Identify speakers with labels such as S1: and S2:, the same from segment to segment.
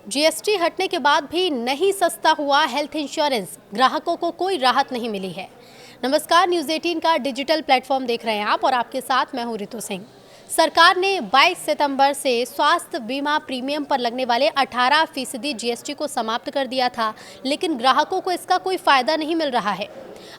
S1: GST हटने के बाद भी नहीं सस्ता हुआ हेल्थ इंश्योरेंस, ग्राहकों को कोई राहत नहीं मिली है। नमस्कार, न्यूज़ 18 का डिजिटल प्लेटफॉर्म देख रहे हैं आप और आपके साथ मैं हूं रितु सिंह। सरकार ने 22 सितंबर से स्वास्थ्य बीमा प्रीमियम पर लगने वाले 18% जीएसटी को समाप्त कर दिया था, लेकिन ग्राहकों को इसका कोई फायदा नहीं मिल रहा है।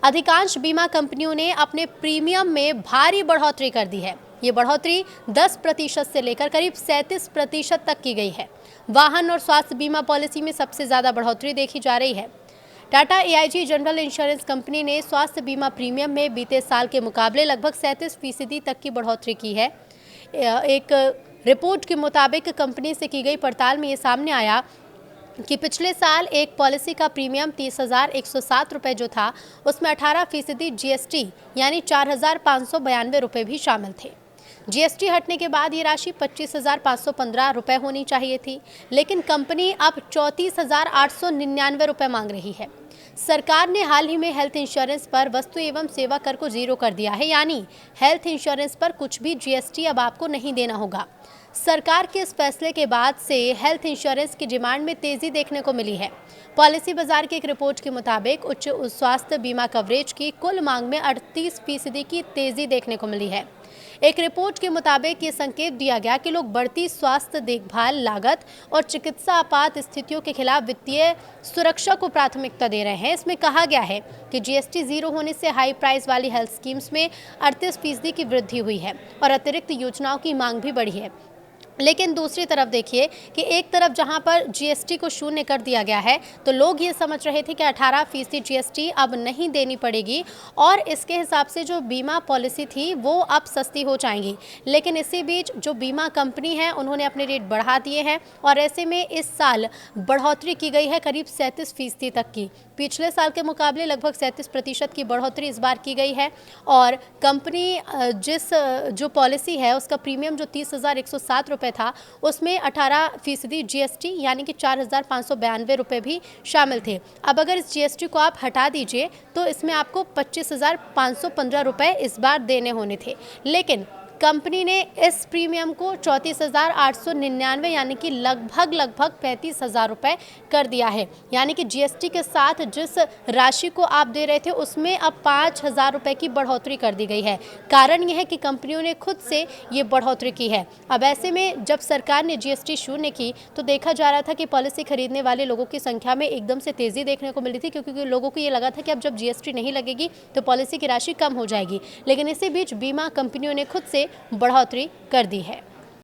S1: अधिकांश बीमा कंपनियों ने अपने प्रीमियम में भारी बढ़ोतरी कर दी है। ये बढ़ोतरी 10% से लेकर करीब 37% तक की गई है। वाहन और स्वास्थ्य बीमा पॉलिसी में सबसे ज्यादा बढ़ोतरी देखी जा रही है। Tata AIG general insurance company ने स्वास्थ्य बीमा प्रीमियम में बीते साल के मुकाबले लगभग 37% तक की बढ़ोतरी की है। एक रिपोर्ट के मुताबिक कंपनी से की गई पड़ताल में ये सामने आया कि पिछले साल एक पॉलिसी का प्रीमियम 30,107 रुपये जो था, उसमें 18% जीएसटी यानी 4,592 रुपये भी शामिल थे। जीएसटी हटने के बाद ये राशि 25,515 रुपये होनी चाहिए थी, लेकिन कंपनी अब 34,899 रुपये मांग रही है। सरकार ने हाल ही में हेल्थ इंश्योरेंस पर वस्तु एवं सेवा कर को 0 कर दिया है, यानी हेल्थ इंश्योरेंस पर कुछ भी जीएसटी अब आपको नहीं देना होगा। सरकार के इस फैसले के बाद से हेल्थ इंश्योरेंस की डिमांड में तेजी देखने को मिली है। पॉलिसी बाजार की एक रिपोर्ट के मुताबिक उच्च स्वास्थ्य बीमा कवरेज की कुल मांग में 38% की तेजी देखने को मिली है। एक रिपोर्ट के मुताबिक ये संकेत दिया गया कि लोग बढ़ती स्वास्थ्य देखभाल लागत और चिकित्सा आपात स्थितियों के खिलाफ वित्तीय सुरक्षा को प्राथमिकता दे रहे हैं। इसमें कहा गया है कि जीएसटी 0 होने से हाई प्राइस वाली हेल्थ स्कीम्स में 38% की वृद्धि हुई है और अतिरिक्त योजनाओं की मांग भी बढ़ी है। लेकिन दूसरी तरफ देखिए कि एक तरफ जहां पर जीएसटी को शून्य कर दिया गया है, तो लोग ये समझ रहे थे कि 18% जीएसटी अब नहीं देनी पड़ेगी और इसके हिसाब से जो बीमा पॉलिसी थी वो अब सस्ती हो जाएंगी। लेकिन इसी बीच जो बीमा कंपनी है उन्होंने अपने रेट बढ़ा दिए हैं और ऐसे में इस साल बढ़ोतरी की गई है करीब 37% तक की। पिछले साल के मुकाबले लगभग 37% की बढ़ोतरी इस बार की गई है और कंपनी जो पॉलिसी है उसका प्रीमियम जो 30,107 रुपये था, उसमें 18% जीएसटी यानी कि 4,592 रुपये भी शामिल थे। अब अगर इस जीएसटी को आप हटा दीजिए तो इसमें आपको 25,515 रुपये इस बार देने होने थे, लेकिन कंपनी ने इस प्रीमियम को 34,899 यानी कि लगभग 35,000 रुपये कर दिया है। यानी कि जीएसटी के साथ जिस राशि को आप दे रहे थे उसमें अब 5,000 रुपये की बढ़ोतरी कर दी गई है। कारण यह है कि कंपनियों ने खुद से ये बढ़ोतरी की है। अब ऐसे में जब सरकार ने जीएसटी शून्य की तो देखा जा रहा था कि पॉलिसी खरीदने वाले लोगों की संख्या में एकदम से तेज़ी देखने को मिली थी, क्योंकि लोगों को ये लगा था कि अब जब जीएसटी नहीं लगेगी तो पॉलिसी की राशि कम हो जाएगी। लेकिन इसी बीच बीमा कंपनियों ने खुद से बढ़ोतरी कर दी है।